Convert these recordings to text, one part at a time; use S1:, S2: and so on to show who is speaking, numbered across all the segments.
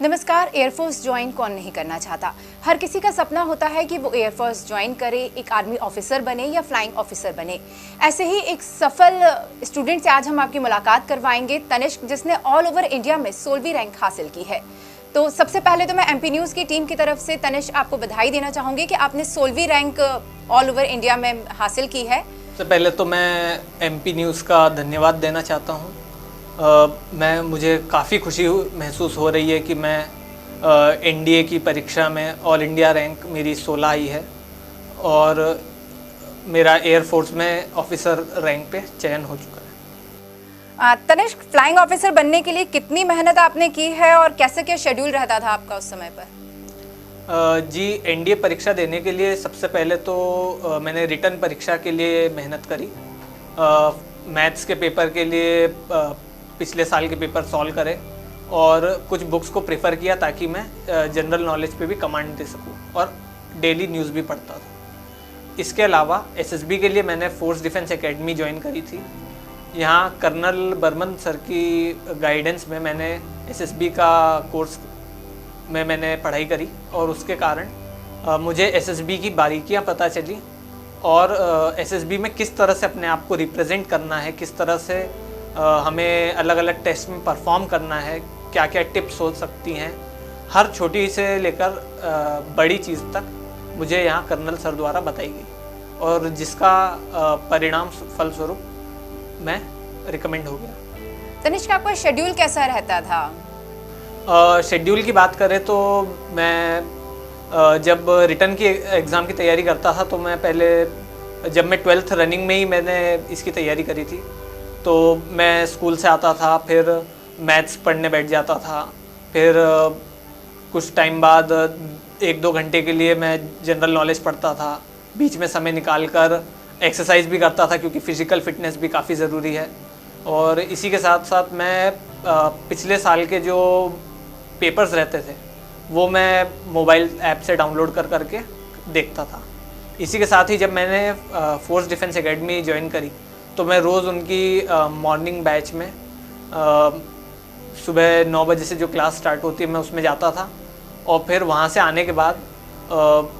S1: नमस्कार। Air force join कौन नहीं करना चाहता। हर किसी का सपना होता है कि वो एयरफोर्स ज्वाइन करे, एक आर्मी ऑफिसर बने या फ्लाइंग ऑफिसर बने। ऐसे ही एक सफल स्टूडेंट से आज हम आपकी मुलाकात करवाएंगे, तनिष्क, जिसने ऑल ओवर इंडिया में 16वीं रैंक हासिल की है। तो सबसे पहले तो मैं एमपी न्यूज़ की टीम की तरफ से तनिष्क आपको बधाई देना चाहूँगी कि आपने 16वीं रैंक ऑल ओवर इंडिया में हासिल की है।
S2: सबसे पहले तो मैं एमपी न्यूज़ का धन्यवाद देना चाहता हूँ। मुझे काफ़ी खुशी महसूस हो रही है कि मैं एनडीए की परीक्षा में ऑल इंडिया रैंक मेरी 16 आई है और मेरा एयरफोर्स में ऑफिसर रैंक पे चयन हो चुका है।
S1: तनिष्क, फ्लाइंग ऑफिसर बनने के लिए कितनी मेहनत आपने की है और कैसे क्या शेड्यूल रहता था आपका उस समय पर?
S2: जी, एनडीए परीक्षा देने के लिए सबसे पहले तो मैंने रिटन परीक्षा के लिए मेहनत करी। मैथ्स के पेपर के लिए पिछले साल के पेपर सॉल्व करे और कुछ बुक्स को प्रेफर किया ताकि मैं जनरल नॉलेज पे भी कमांड दे सकूं और डेली न्यूज़ भी पढ़ता था। इसके अलावा एसएसबी के लिए मैंने फोर्स डिफेंस एकेडमी ज्वाइन करी थी। यहाँ कर्नल बर्मन सर की गाइडेंस में मैंने एसएसबी का कोर्स में मैंने पढ़ाई करी और उसके कारण मुझे एसएसबी की बारीकियाँ पता चली और एसएसबी में किस तरह से अपने आप को रिप्रेजेंट करना है, किस तरह से हमें अलग अलग टेस्ट में परफॉर्म करना है, क्या क्या टिप्स हो सकती हैं। हर छोटी से लेकर बड़ी चीज़ तक मुझे यहाँ कर्नल सर द्वारा बताई गई और जिसका परिणाम फलस्वरूप मैं रिकमेंड हो गया।
S1: तनिष्क, आपका शेड्यूल कैसा रहता था?
S2: शेड्यूल की बात करें तो मैं जब रिटर्न की एग्ज़ाम की तैयारी करता था तो मैं पहले, जब मैं 12th रनिंग में ही मैंने इसकी तैयारी करी थी, तो मैं स्कूल से आता था, फिर मैथ्स पढ़ने बैठ जाता था, फिर कुछ टाइम बाद 1-2 घंटे के लिए मैं जनरल नॉलेज पढ़ता था, बीच में समय निकाल कर एक्सरसाइज भी करता था क्योंकि फ़िज़िकल फिटनेस भी काफ़ी ज़रूरी है। और इसी के साथ साथ मैं पिछले साल के जो पेपर्स रहते थे वो मैं मोबाइल ऐप से डाउनलोड कर करके देखता था। इसी के साथ ही जब मैंने फोर्स डिफेंस एकेडमी ज्वाइन करी तो मैं रोज़ उनकी मॉर्निंग बैच में सुबह 9 बजे से जो क्लास स्टार्ट होती है मैं उसमें जाता था और फिर वहाँ से आने के बाद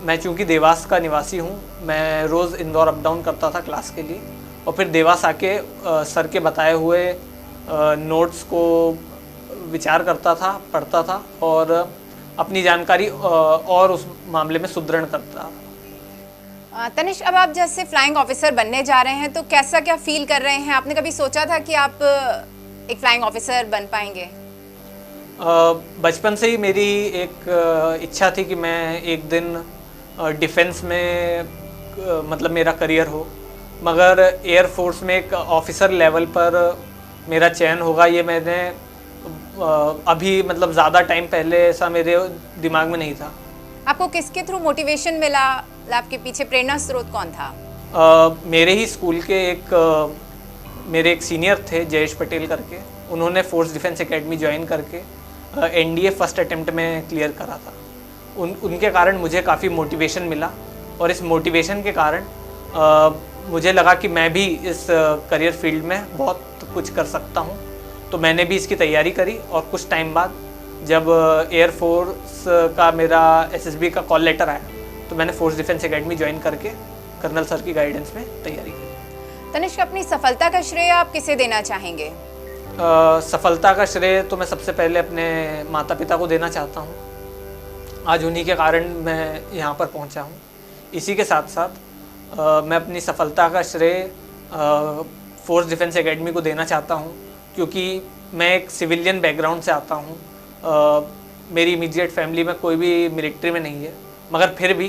S2: मैं चूँकि देवास का निवासी हूँ, मैं रोज़ इंदौर अप डाउन करता था क्लास के लिए और फिर देवास आके सर के बताए हुए नोट्स को विचार करता था, पढ़ता था और अपनी जानकारी और उस मामले में सुदृढ़ करता था।
S1: तनिष्क, अब आप जैसे फ्लाइंग ऑफिसर बनने जा रहे हैं तो कैसा क्या फील कर रहे हैं? आपने कभी सोचा था कि आप एक फ्लाइंग ऑफिसर बन पाएंगे?
S2: बचपन से ही मेरी एक इच्छा थी कि मैं एक दिन डिफेंस में मतलब मेरा करियर हो, मगर एयर फोर्स में एक ऑफिसर लेवल पर मेरा चयन होगा ये मैंने अभी मतलब ज़्यादा टाइम पहले ऐसा मेरे दिमाग में नहीं था।
S1: आपको किसके थ्रू मोटिवेशन मिला? आपके पीछे प्रेरणा स्रोत कौन था?
S2: मेरे ही स्कूल के मेरे एक सीनियर थे, जयेश पटेल करके। उन्होंने फोर्स डिफेंस एकेडमी ज्वाइन करके एनडीए फर्स्ट अटेम्प्ट में क्लियर करा था। उनके कारण मुझे काफ़ी मोटिवेशन मिला और इस मोटिवेशन के कारण मुझे लगा कि मैं भी इस करियर फील्ड में बहुत कुछ कर सकता हूँ। तो मैंने भी इसकी तैयारी करी और कुछ टाइम बाद जब एयर फोर्स का मेरा एसएसबी का कॉल लेटर आया तो मैंने फोर्स डिफेंस एकेडमी ज्वाइन करके कर्नल सर की गाइडेंस में तैयारी की।
S1: तनिष्क, अपनी सफलता का श्रेय आप किसे देना चाहेंगे?
S2: सफलता का श्रेय तो मैं सबसे पहले अपने माता पिता को देना चाहता हूँ। आज उन्हीं के कारण मैं यहाँ पर पहुँचा हूँ। इसी के साथ साथ मैं अपनी सफलता का श्रेय फोर्स डिफेंस एकेडमी को देना चाहता हूँ क्योंकि मैं एक सिविलियन बैकग्राउंड से आता हूँ। मेरी इमीडिएट फैमिली में कोई भी मिलिट्री में नहीं है, मगर फिर भी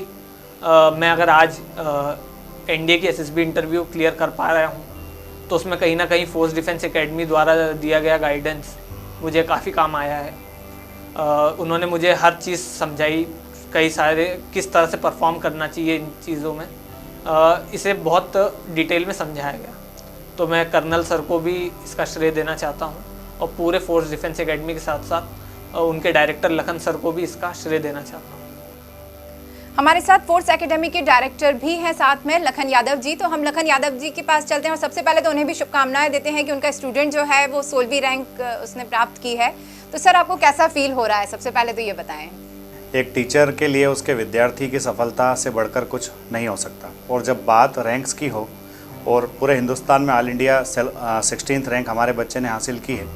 S2: मैं अगर आज एनडीए की एसएसबी इंटरव्यू क्लियर कर पा रहा हूँ तो उसमें कहीं ना कहीं फोर्स डिफेंस एकेडमी द्वारा दिया गया गाइडेंस मुझे काफ़ी काम आया है। उन्होंने मुझे हर चीज़ समझाई, कई सारे किस तरह से परफॉर्म करना चाहिए इन चीज़ों में, इसे बहुत डिटेल में समझाया गया। तो मैं कर्नल सर को भी इसका श्रेय देना चाहता हूँ और पूरे फोर्स डिफेंस एकेडमी के साथ साथ उनके डायरेक्टर लखन सर को भी इसका श्रेय देना चाहता हूँ।
S1: हमारे साथ फोर्स एकेडमी के डायरेक्टर भी हैं साथ में, लखन यादव जी। तो हम लखन यादव जी के पास चलते हैं और सबसे पहले तो उन्हें भी शुभकामनाएं देते हैं कि उनका स्टूडेंट जो है वो 16वीं रैंक उसने प्राप्त की है। तो सर आपको कैसा फील हो रहा है, सबसे पहले तो ये बताएं।
S3: एक टीचर के लिए उसके विद्यार्थी की सफलता से बढ़कर कुछ नहीं हो सकता, और जब बात रैंक्स की हो और पूरे हिंदुस्तान में ऑल इंडिया 16th रैंक हमारे बच्चे ने हासिल की है,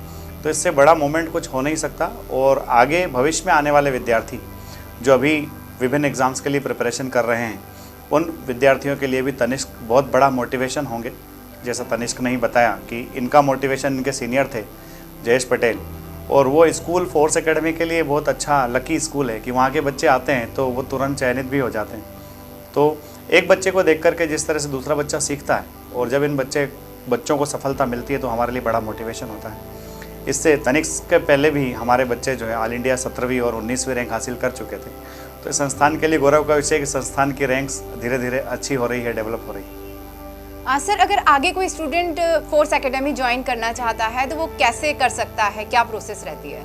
S3: तो इससे बड़ा मोमेंट कुछ हो नहीं सकता। और आगे भविष्य में आने वाले विद्यार्थी जो अभी विभिन्न एग्ज़ाम्स के लिए प्रिपरेशन कर रहे हैं, उन विद्यार्थियों के लिए भी तनिष्क बहुत बड़ा मोटिवेशन होंगे। जैसा तनिष्क ने ही बताया कि इनका मोटिवेशन इनके सीनियर थे जयेश पटेल, और वो स्कूल फोर्स एकेडमी के लिए बहुत अच्छा लकी स्कूल है कि वहाँ के बच्चे आते हैं तो वो तुरंत चयनित भी हो जाते हैं। तो एक बच्चे को देख करके जिस तरह से दूसरा बच्चा सीखता है, और जब इन बच्चों को सफलता मिलती है तो हमारे लिए बड़ा मोटिवेशन होता है। इससे तनिष्क के पहले भी हमारे बच्चे जो है ऑल इंडिया 17वीं और 19वीं रैंक हासिल कर चुके थे। तो इस संस्थान के लिए गौरव का विषय है कि संस्थान की रैंक्स धीरे धीरे अच्छी हो रही है, डेवलप हो रही है।
S1: सर अगर आगे कोई स्टूडेंट फोर्स एकेडमी ज्वाइन करना चाहता है तो वो कैसे कर सकता है, क्या प्रोसेस रहती है?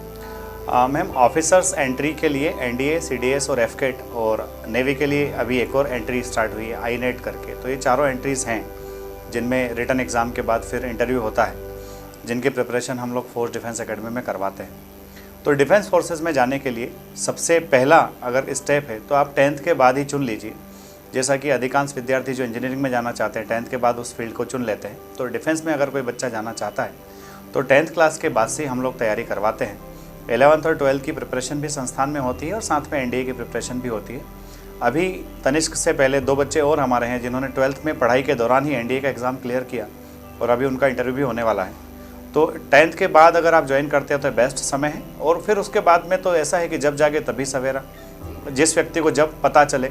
S3: मैम, ऑफिसर्स एंट्री के लिए एनडीए, सीडीएस और एफकेट, और नेवी के लिए अभी एक और एंट्री स्टार्ट हुई है आईनेट करके। तो ये चारों एंट्रीज़ हैं जिनमें रिटन एग्ज़ाम के बाद फिर इंटरव्यू होता है, जिनकी प्रिपरेशन हम लोग फोर्स डिफेंस एकेडमी में करवाते हैं। तो डिफेंस फोर्सेस में जाने के लिए सबसे पहला अगर स्टेप है तो आप 10th के बाद ही चुन लीजिए। जैसा कि अधिकांश विद्यार्थी जो इंजीनियरिंग में जाना चाहते हैं 10th के बाद उस फील्ड को चुन लेते हैं, तो डिफेंस में अगर कोई बच्चा जाना चाहता है तो 10th क्लास के बाद से हम लोग तैयारी करवाते हैं। 11th और 12th की प्रिपरेशन भी संस्थान में होती है और साथ में एनडीए की प्रिपरेशन भी होती है। अभी तनिष्क से पहले 2 बच्चे और हमारे हैं जिन्होंने 12th में पढ़ाई के दौरान ही एनडीए का एग्ज़ाम क्लियर किया, और अभी उनका इंटरव्यू भी होने वाला है। तो 10th के बाद अगर आप ज्वाइन करते हैं तो बेस्ट समय है। और फिर उसके बाद में तो ऐसा है कि जब जागे तभी सवेरा। जिस व्यक्ति को जब पता चले,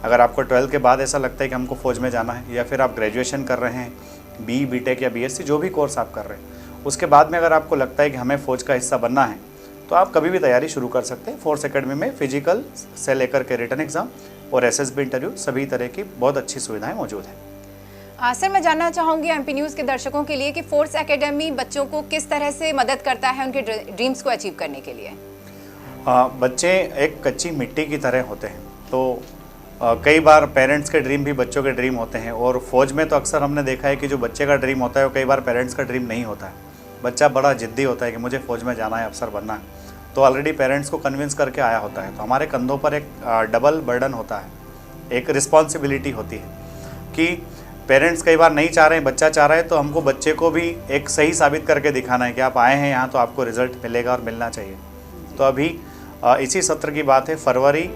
S3: अगर आपको 12th के बाद ऐसा लगता है कि हमको फौज में जाना है, या फिर आप ग्रेजुएशन कर रहे हैं, बी टेक या बीएससी जो भी कोर्स आप कर रहे हैं, उसके बाद में अगर आपको लगता है कि हमें फ़ौज का हिस्सा बनना है, तो आप कभी भी तैयारी शुरू कर सकते हैं। फोर्स एकेडमी में फिजिकल से लेकर के रिटन एग्ज़ाम और एसएसबी इंटरव्यू सभी तरह की बहुत अच्छी सुविधाएँ मौजूद हैं।
S1: सर मैं जानना चाहूँगी एमपी न्यूज़ के दर्शकों के लिए कि फोर्स एकेडमी बच्चों को किस तरह से मदद करता है उनके ड्रीम्स को अचीव करने के लिए?
S3: बच्चे एक कच्ची मिट्टी की तरह होते हैं, तो कई बार पेरेंट्स के ड्रीम भी बच्चों के ड्रीम होते हैं। और फौज में तो अक्सर हमने देखा है कि जो बच्चे का ड्रीम होता है वो कई बार पेरेंट्स का ड्रीम नहीं होता है। बच्चा बड़ा जिद्दी होता है कि मुझे फ़ौज में जाना है, अफसर बनना है, तो ऑलरेडी पेरेंट्स को कन्विंस करके आया होता है। तो हमारे कंधों पर एक डबल बर्डन होता है, एक रिस्पॉन्सिबिलिटी होती है कि पेरेंट्स कई बार नहीं चाह रहे हैं, बच्चा चाह रहा है, तो हमको बच्चे को भी एक सही साबित करके दिखाना है कि आप आए हैं यहाँ तो आपको रिजल्ट मिलेगा और मिलना चाहिए। तो अभी इसी सत्र की बात है, फरवरी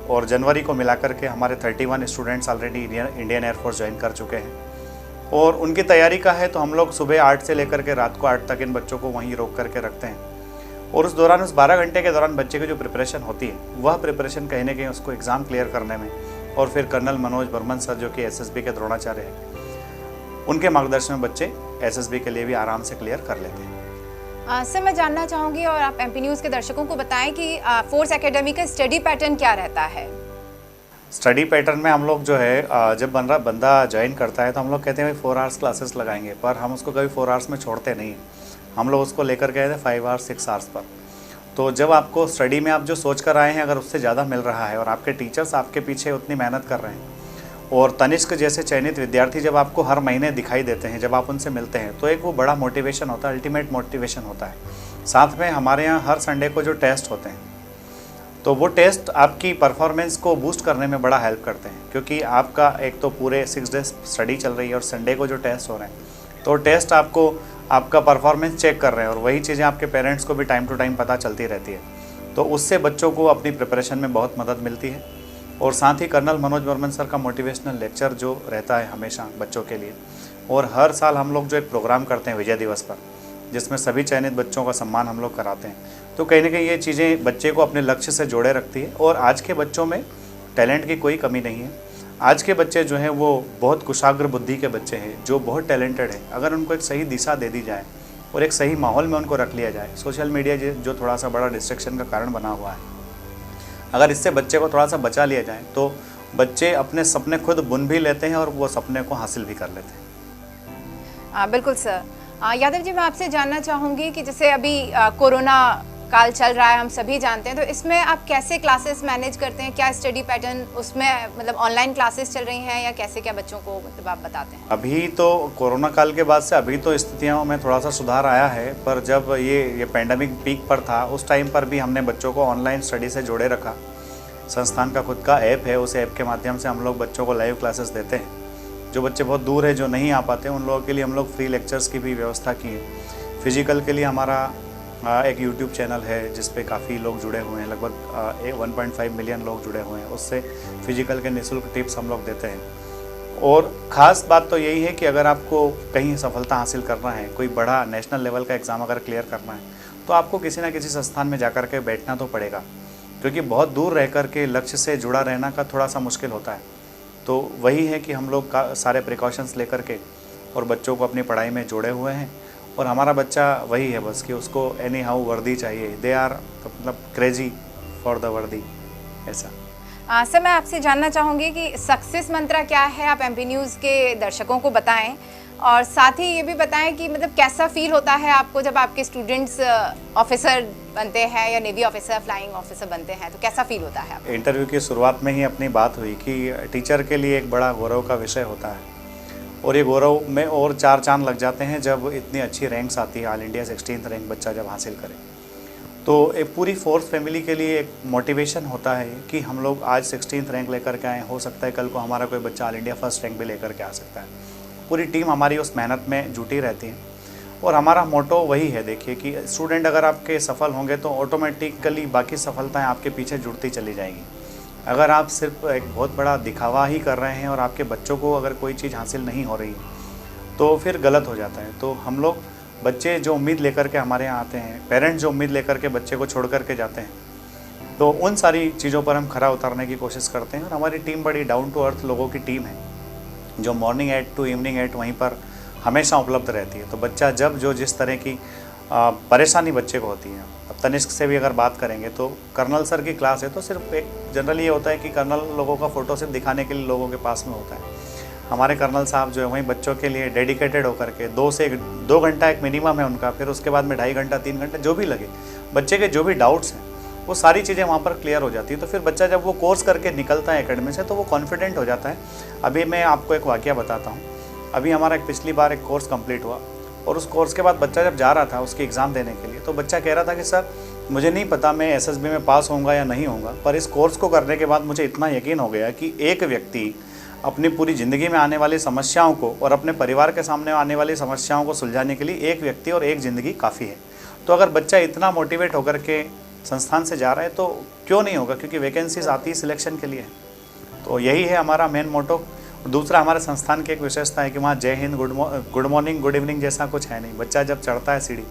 S3: और जनवरी को मिलाकर के हमारे 31 students already Indian air force join कर चुके हैं। और उनकी तैयारी का है तो हम लोग सुबह 8 से लेकर के रात को 8 तक इन बच्चों को वहीं रोक करके रखते हैं। और उस दौरान, उस 12 घंटे के दौरान बच्चे की जो प्रिपरेशन होती है, वह प्रिपरेशन कहीं ना कहीं उसको एग्ज़ाम क्लियर करने में, और फिर कर्नल मनोज बर्मन सर जो कि एसएसबी के द्रोणाचार्य हैं, उनके मार्गदर्शन में बच्चे एसएसबी के लिए भी आराम से क्लियर कर लेते हैं।
S1: सर मैं जानना चाहूँगी और आप एमपी न्यूज़ के दर्शकों को बताएं कि फोर्स एकेडमी का स्टडी पैटर्न क्या रहता है?
S3: स्टडी पैटर्न में हम लोग जो है जब बंदा ज्वाइन करता है तो हम लोग कहते हैं भाई 4 आवर्स क्लासेस लगाएंगे, पर हम उसको कभी 4 आवर्स में छोड़ते नहीं हैं। हम लोग उसको लेकर गए थे 5 आवर्स 6 आवर्स पर। तो जब आपको स्टडी में आप जो सोच कर आए हैं अगर उससे ज़्यादा मिल रहा है और आपके टीचर्स आपके पीछे उतनी मेहनत कर रहे हैं, और तनिष्क जैसे चयनित विद्यार्थी जब आपको हर महीने दिखाई देते हैं, जब आप उनसे मिलते हैं, तो एक वो बड़ा मोटिवेशन होता है, अल्टीमेट मोटिवेशन होता है। साथ में हमारे यहाँ हर संडे को जो टेस्ट होते हैं, तो वो टेस्ट आपकी परफॉर्मेंस को बूस्ट करने में बड़ा हेल्प करते हैं, क्योंकि आपका एक तो पूरे 6 डेज स्टडी चल रही है और संडे को जो टेस्ट हो रहे हैं, तो टेस्ट आपको आपका परफॉर्मेंस चेक कर रहे हैं, और वही चीज़ें आपके पेरेंट्स को भी टाइम टू टाइम पता चलती रहती है। तो उससे बच्चों को अपनी प्रिपरेशन में बहुत मदद मिलती है। और साथ ही कर्नल मनोज बर्मन सर का मोटिवेशनल लेक्चर जो रहता है हमेशा बच्चों के लिए, और हर साल हम लोग जो एक प्रोग्राम करते हैं विजय दिवस पर, जिसमें सभी चयनित बच्चों का सम्मान हम लोग कराते हैं, तो कहीं ना कहीं ये चीज़ें बच्चे को अपने लक्ष्य से जोड़े रखती है। और आज के बच्चों में टैलेंट की कोई कमी नहीं है। आज के बच्चे जो हैं वो बहुत कुशाग्र बुद्धि के बच्चे हैं, जो बहुत टैलेंटेड है। अगर उनको एक सही दिशा दे दी जाए और एक सही माहौल में उनको रख लिया जाए, सोशल मीडिया जो थोड़ा सा बड़ा डिस्ट्रैक्शन का कारण बना हुआ है, अगर इससे बच्चे को थोड़ा सा बचा लिया जाए तो बच्चे अपने सपने खुद बुन भी लेते हैं और वो सपने को हासिल भी कर लेते हैं।
S1: बिल्कुल सर। यादव जी, मैं आपसे जानना चाहूँगी कि जैसे अभी कोरोना काल चल रहा है, हम सभी जानते हैं, तो इसमें आप कैसे क्लासेस मैनेज करते हैं? क्या स्टडी पैटर्न उसमें, मतलब ऑनलाइन क्लासेस चल रही हैं या कैसे, क्या बच्चों को मतलब आप बताते हैं?
S3: अभी तो कोरोना काल के बाद से अभी तो स्थितियों में थोड़ा सा सुधार आया है, पर जब ये पैंडेमिक पीक पर था उस टाइम पर भी हमने बच्चों को ऑनलाइन स्टडी से जोड़े रखा। संस्थान का खुद का ऐप है, उस ऐप के माध्यम से हम लोग बच्चों को लाइव क्लासेस देते हैं। जो बच्चे बहुत दूर है, जो नहीं आ पाते, उन लोगों के लिए हम लोग फ्री लेक्चर्स की भी व्यवस्था की है। फिजिकल के लिए हमारा एक यूट्यूब चैनल है जिस पे काफ़ी लोग जुड़े हुए हैं, लगभग 1.5 मिलियन लोग जुड़े हुए हैं। उससे फिजिकल के निःशुल्क टिप्स हम लोग देते हैं। और ख़ास बात तो यही है कि अगर आपको कहीं सफलता हासिल करना है, कोई बड़ा नेशनल लेवल का एग्ज़ाम अगर क्लियर करना है, तो आपको किसी ना किसी संस्थान में जा कर के बैठना तो पड़ेगा, क्योंकि बहुत दूर रह कर के लक्ष्य से जुड़ा रहना का थोड़ा सा मुश्किल होता है। तो वही है कि हम लोग का सारे प्रिकॉशंस लेकर के और बच्चों को अपनी पढ़ाई में जोड़े हुए हैं। और हमारा बच्चा वही है बस कि उसको एनी हाउ वर्दी चाहिए। दे आर मतलब क्रेजी फॉर द वर्दी, ऐसा।
S1: सर, मैं आपसे जानना चाहूँगी कि सक्सेस मंत्रा क्या है, आप एमपी न्यूज़ के दर्शकों को बताएं, और साथ ही ये भी बताएं कि मतलब कैसा फील होता है आपको जब आपके स्टूडेंट्स ऑफिसर बनते हैं या नेवी ऑफिसर, फ्लाइंग ऑफिसर बनते हैं, तो कैसा फील होता है आपको?
S3: इंटरव्यू की शुरुआत में ही अपनी बात हुई कि टीचर के लिए एक बड़ा गौरव का विषय होता है, और ये गौरव में और 4 चांद लग जाते हैं जब इतनी अच्छी रैंक्स आती है। ऑल इंडिया 16th रैंक बच्चा जब हासिल करे, तो एक पूरी फोर्स फैमिली के लिए एक मोटिवेशन होता है कि हम लोग आज 16th रैंक लेकर के आए, हो सकता है कल को हमारा कोई बच्चा ऑल इंडिया फर्स्ट रैंक भी लेकर के आ सकता है। पूरी टीम हमारी उस मेहनत में जुटी रहती है, और हमारा मोटो वही है। देखिए कि स्टूडेंट अगर आपके सफल होंगे तो ऑटोमेटिकली बाकी सफलताएं आपके पीछे जुड़ती चली जाएगी। अगर आप सिर्फ एक बहुत बड़ा दिखावा ही कर रहे हैं और आपके बच्चों को अगर कोई चीज़ हासिल नहीं हो रही तो फिर गलत हो जाता है। तो हम लोग, बच्चे जो उम्मीद लेकर के हमारे यहाँ आते हैं, पेरेंट्स जो उम्मीद लेकर के बच्चे को छोड़ करके जाते हैं, तो उन सारी चीज़ों पर हम खरा उतारने की कोशिश करते हैं। और हमारी टीम बड़ी डाउन टू अर्थ लोगों की टीम है, जो मॉर्निंग 8 to इवनिंग 8 वहीं पर हमेशा उपलब्ध रहती है। तो बच्चा जब जो जिस तरह की परेशानी बच्चे को होती है, अब तनिष्क से भी अगर बात करेंगे तो कर्नल सर की क्लास है, तो सिर्फ एक जनरली ये होता है कि कर्नल लोगों का फ़ोटो सिर्फ दिखाने के लिए लोगों के पास में होता है। हमारे कर्नल साहब जो है वहीं बच्चों के लिए डेडिकेटेड होकर के 2 घंटा एक मिनिमम है उनका, फिर उसके बाद में 2.5 घंटा 3 घंटे जो भी लगे, बच्चे के जो भी डाउट्स हैं वो सारी चीज़ें वहाँ पर क्लियर हो जाती है। तो फिर बच्चा जब वो कोर्स करके निकलता है एकेडमी से, तो वो कॉन्फिडेंट हो जाता है। अभी मैं आपको एक वाकया बताता हूँ। अभी हमारा पिछली बार एक कोर्स कंप्लीट हुआ, और उस कोर्स के बाद बच्चा जब जा रहा था उसकी एग्ज़ाम देने के लिए, तो बच्चा कह रहा था कि सर मुझे नहीं पता मैं एसएसबी में पास होऊंगा या नहीं होऊंगा, पर इस कोर्स को करने के बाद मुझे इतना यकीन हो गया कि एक व्यक्ति अपनी पूरी ज़िंदगी में आने वाली समस्याओं को और अपने परिवार के सामने आने वाली समस्याओं को सुलझाने के लिए एक व्यक्ति और एक ज़िंदगी काफ़ी है। तो अगर बच्चा इतना मोटिवेट होकर के संस्थान से जा रहा है तो क्यों नहीं होगा, क्योंकि वैकेंसीज आती है सिलेक्शन के लिए। तो यही है हमारा मेन मोटो। दूसरा, हमारे संस्थान की एक विशेषता है कि वहाँ जय Hind, good morning, good evening जैसा कुछ है नहीं। बच्चा जब चढ़ता है सीढ़ी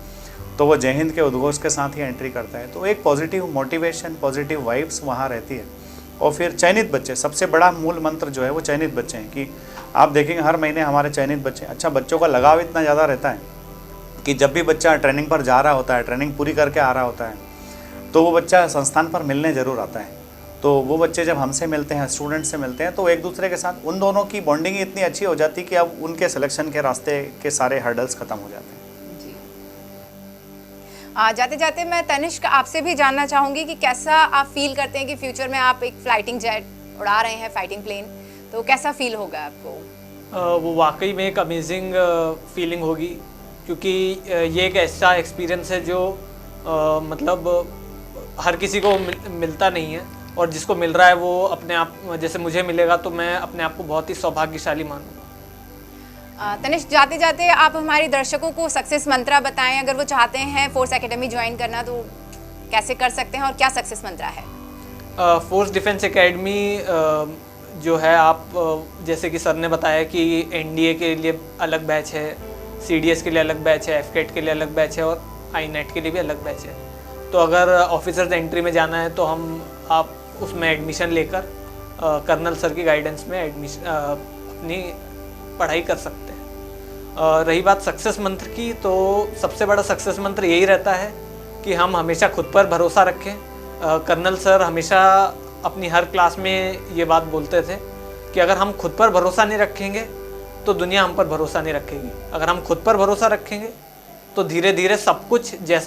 S3: तो वो जय हिंद के उद्घोष के साथ ही एंट्री करता है। तो एक पॉजिटिव मोटिवेशन, पॉजिटिव वाइब्स वहाँ रहती है। और फिर चयनित बच्चे, सबसे बड़ा मूल मंत्र जो है वो चयनित बच्चे हैं, कि आप देखेंगे हर महीने हमारे चयनित बच्चे, अच्छा बच्चों का लगाव इतना ज़्यादा रहता है कि जब भी बच्चा ट्रेनिंग पर जा रहा होता है, ट्रेनिंग पूरी करके आ रहा होता है, तो वो बच्चा संस्थान पर मिलने ज़रूर आता है। तो वो बच्चे जब हमसे मिलते हैं, स्टूडेंट से मिलते हैं, तो एक दूसरे के साथ उन दोनों की बॉन्डिंग इतनी अच्छी हो जाती है कि अब उनके सिलेक्शन के रास्ते के सारे हर्डल्स ख़त्म हो जाते हैं।
S1: जाते जाते मैं तनिष्क आपसे भी जानना चाहूँगी कि कैसा आप फील करते हैं कि फ्यूचर में आप एक फ्लाइटिंग जेट उड़ा रहे हैं, फाइटिंग प्लेन, तो कैसा फील होगा आपको?
S2: वो वाकई में एक अमेजिंग फीलिंग होगी, क्योंकि ये एक ऐसा एक्सपीरियंस है जो मतलब हर किसी को मिलता नहीं है, और जिसको मिल रहा है वो अपने आप, जैसे मुझे मिलेगा तो मैं अपने आप को बहुत ही सौभाग्यशाली मानूंगा।
S1: तनिष्क, जाते जाते आप हमारे दर्शकों को सक्सेस मंत्रा बताएं। अगर वो चाहते हैं फोर्स एकेडमी ज्वाइन करना तो कैसे कर सकते हैं और क्या सक्सेस मंत्रा है?
S2: फोर्स डिफेंस एकेडमी जो है, आप जैसे कि सर ने बताया कि एनडीए के लिए अलग बैच है, सीडीएस के लिए अलग बैच है, एफकेट के लिए अलग बैच है, और आईनेट के लिए भी अलग बैच है। तो अगर ऑफिसर्स एंट्री में जाना है तो आप उसमें एडमिशन लेकर कर्नल सर की गाइडेंस में अपनी पढ़ाई कर सकते हैं। रही बात सक्सेस मंत्र की, तो सबसे बड़ा सक्सेस मंत्र यही रहता है कि हम हमेशा खुद पर भरोसा रखें। कर्नल सर हमेशा अपनी हर क्लास में ये बात बोलते थे कि अगर हम खुद पर भरोसा नहीं रखेंगे तो दुनिया हम पर भरोसा नहीं रखेगी। अगर हम खुद पर भरोसा रखेंगे तो धीरे धीरे सब कुछ जैसा